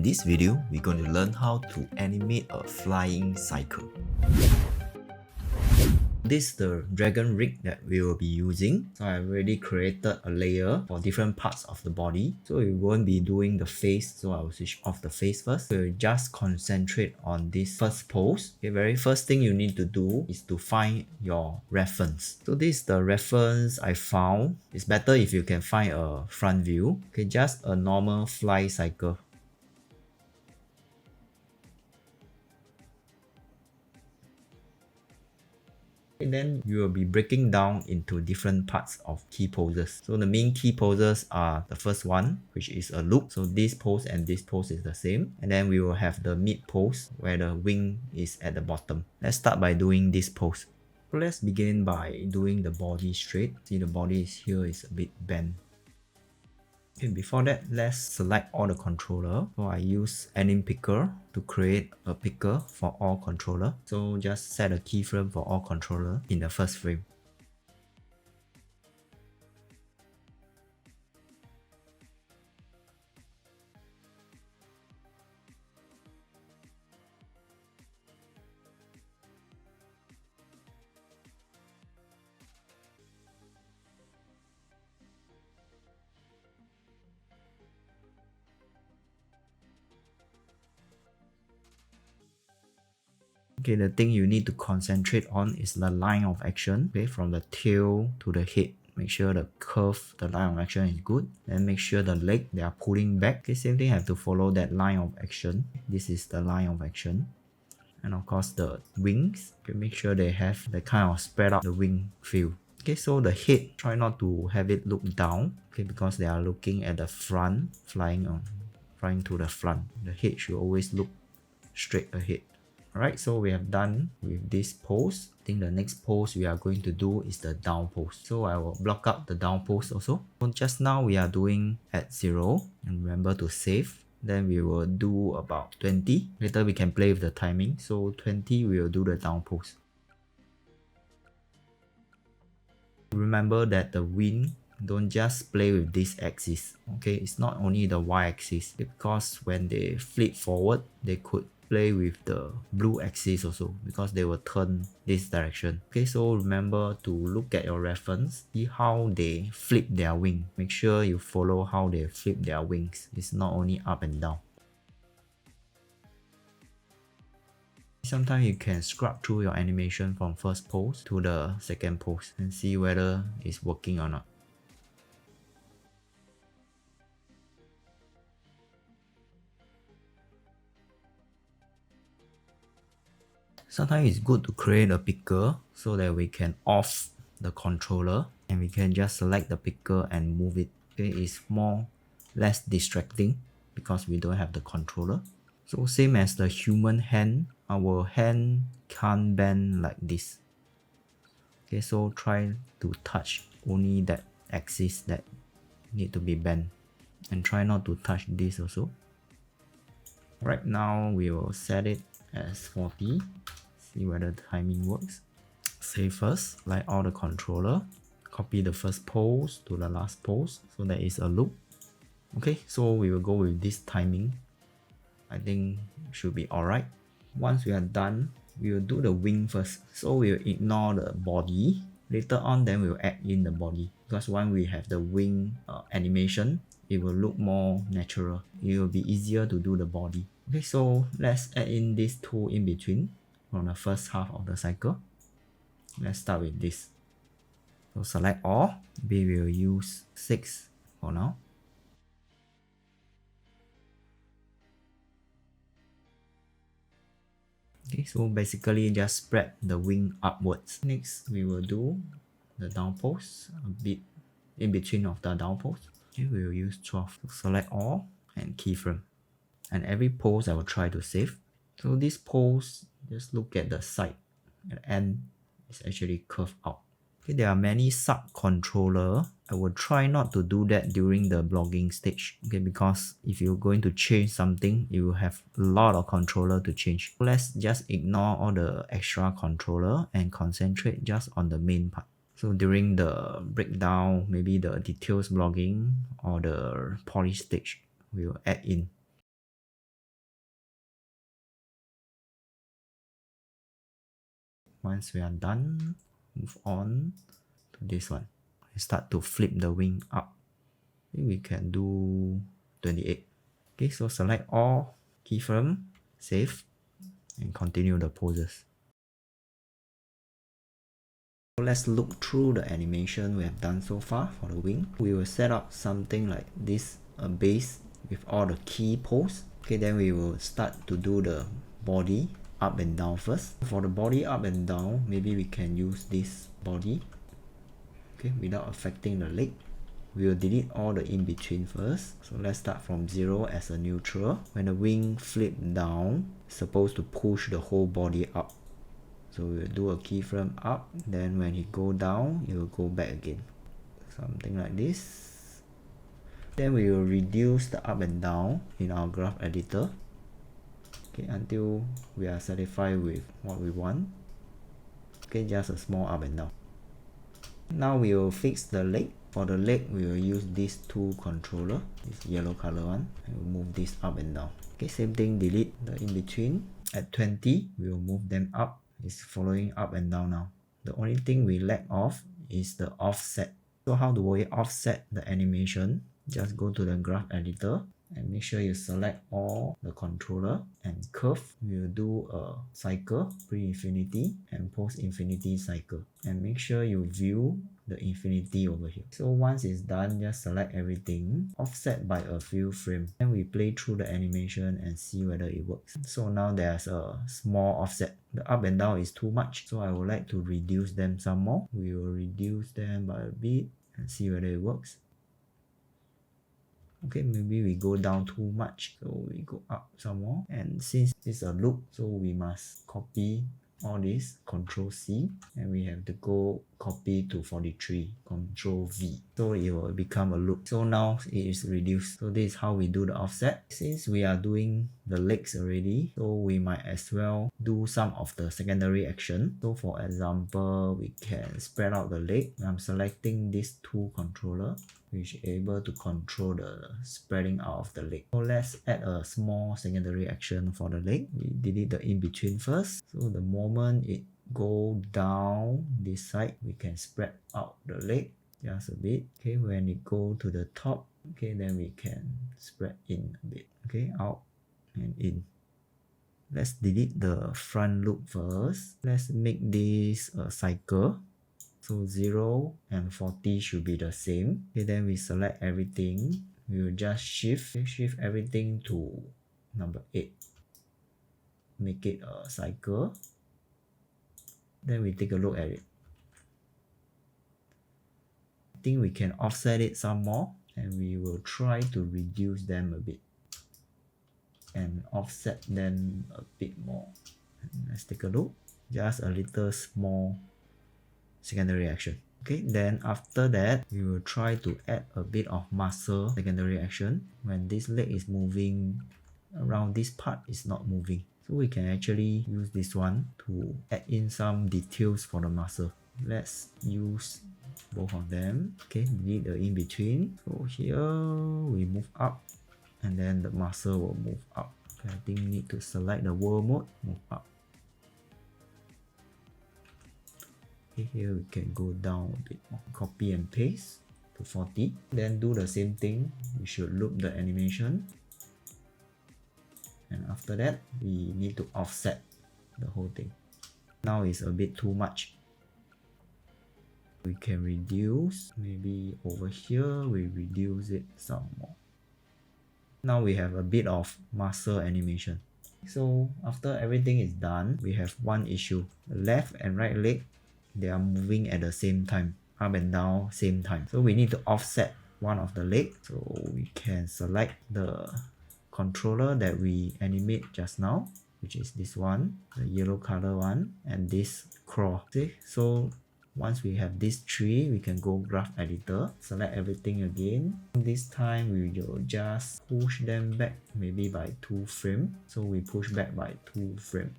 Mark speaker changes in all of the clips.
Speaker 1: this video, we're going to learn how to animate a flying cycle. This is the dragon rig that we will be using. So I already created a layer for different parts of the body. So we won't be doing the face. So I will switch off the face first. We'll just concentrate on this first pose. The very first thing you need to do is to find your reference. So this is the reference I found. It's better if you can find a front view. Okay, just a normal fly cycle. And then you will be breaking down into different parts of key poses. So the main key poses are the first one, which is a loop. So this pose and this pose is the same. And then we will have the mid pose where the wing is at the bottom. Let's start by doing this pose. So let's begin by doing the body straight. See, the body is here is a bit bent. Okay, before that, let's select all the controller. So I use anim picker to create a picker for all controller. So just set a keyframe for all controller in the first frame. Okay, the thing you need to concentrate on is the line of action. Okay, from the tail to the head. Make sure the curve, the line of action is good. Then make sure the leg, they are pulling back. Okay, same thing, have to follow that line of action. This is the line of action. And of course the wings. Okay, make sure they have the kind of spread out the wing feel. Okay, so the head, try not to have it look down. Okay, because they are looking at the front, flying to the front. The head should always look straight ahead. Alright, so we have done with this pose. I think the next pose we are going to do is the down pose. So I will block up the down pose also. So just now we are doing at 0. And remember to save. Then we will do about 20. Later we can play with the timing. So 20 we will do the down pose. Remember that the wing, don't just play with this axis. Okay, it's not only the y-axis. Because when they flip forward, they could play with the blue axis also because they will turn this direction. Okay, so remember to look at your reference, see how they flip their wing. Make sure you follow how they flip their wings. It's not only up and down. Sometimes you can scrub through your animation from first pose to the second pose and see whether it's working or not. Sometimes it's good to create a picker so that we can off the controller and we can just select the picker and move it. Okay, it's less distracting because we don't have the controller. So same as the human hand, our hand can't bend like this. Okay, so try to touch only that axis that need to be bent and try not to touch this also. Right now we will set it as 40. See whether the timing works. Save first, select all the controller, copy the first pose to the last pose, so there is a loop. Okay, so we will go with this timing. I think should be alright. Once we are done, we will do the wing first. So we will ignore the body. Later on, then we will add in the body. Because when we have the wing animation, it will look more natural. It will be easier to do the body. Okay, so let's add in these two in between from the first half of the cycle. Let's start with this. So select all. We will use 6 for now. Okay, so basically just spread the wing upwards. Next, we will do the down pose, a bit in between of the down pose. Okay, we will use 12. So select all and keyframe. And every pose I will try to save. So this pose, just look at the side. At the end, it's actually curved out. Okay, there are many sub-controller. I will try not to do that during the blogging stage. Okay, because if you're going to change something, you will have a lot of controller to change. Let's just ignore all the extra controller and concentrate just on the main part. So during the breakdown, maybe the details blogging or the polish stage, we will add in. Once we are done, move on to this one. We start to flip the wing up. We can do 28. Okay, so select all keyframe, save, and continue the poses. So let's look through the animation we have done so far for the wing. We will set up something like this, a base with all the key pose. Okay, then we will start to do the body up and down first. For the body up and down, maybe we can use this body, okay, without affecting the leg. We will delete all the in-between first. So let's start from 0 as a neutral. When the wing flip down, it's supposed to push the whole body up. So we'll do a keyframe up, then when it go down, it will go back again. Something like this. Then we will reduce the up and down in our graph editor. Okay, until we are satisfied with what we want. Okay, just a small up and down. Now we will fix the leg. For the leg, we will use this two controller, this yellow color one, and we'll move this up and down. Okay, same thing, delete the in-between. At 20, we will move them up. It's following up and down now. The only thing we lack of is the offset. So how do we offset the animation? Just go to the graph editor and make sure you select all the controller and curve. We will do a cycle, pre-infinity and post-infinity cycle, and make sure you view the infinity over here. So once it's done, just select everything, offset by a few frames. Then we play through the animation and see whether it works. So now there's a small offset. The up and down is too much, so I would like to reduce them some more. We will reduce them by a bit and see whether it works. Okay, maybe we go down too much, so we go up some more. And since it's a loop, so we must copy all this, Control C, and we have to go copy to 43, Control V, so it will become a loop. So now it is reduced. So this is how we do the offset. Since we are doing the legs already, so we might as well do some of the secondary action. So for example, we can spread out the leg. I'm selecting these two controller, which is able to control the spreading out of the leg. So let's add a small secondary action for the leg. We delete the in-between first. So the moment it go down this side, we can spread out the leg just a bit. Okay, when it go to the top, okay, then we can spread in a bit. Okay, out and in. Let's delete the front loop first. Let's make this a cycle. So 0 and 40 should be the same. Okay, then we select everything. We will just shift everything to number 8. Make it a cycle. Then we take a look at it. I think we can offset it some more, and we will try to reduce them a bit and offset them a bit more. Let's take a look. Just a little small secondary action. Okay, then after that, we will try to add a bit of muscle secondary action. When this leg is moving, around this part is not moving. So we can actually use this one to add in some details for the muscle. Let's use both of them. Okay, delete the in-between. So here we move up, and then the muscle will move up. Okay, I think need to select the world mode, move up. Okay, here we can go down a bit more. Copy and paste to 40. Then do the same thing. We should loop the animation. And after that, we need to offset the whole thing. Now it's a bit too much. We can reduce. Maybe over here, we reduce it some more. Now we have a bit of muscle animation. So after everything is done, we have one issue. The left and right leg, they are moving at the same time, up and down same time. So we need to offset one of the leg. So we can select the controller that we animate just now, which is this one, the yellow color one, and this claw. See? So once we have these three, we can go graph editor, select everything again. This time we will just push them back maybe by 2 frames. So we push back by 2 frames.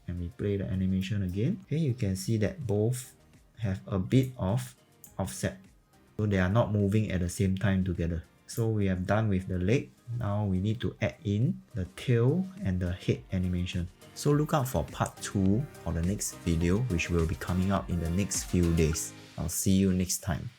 Speaker 1: And we play the animation again. Okay, you can see that both have a bit of offset. So they are not moving at the same time together. So we have done with the leg. Now we need to add in the tail and the head animation. So look out for part 2 of the next video, which will be coming out in the next few days. I'll see you next time.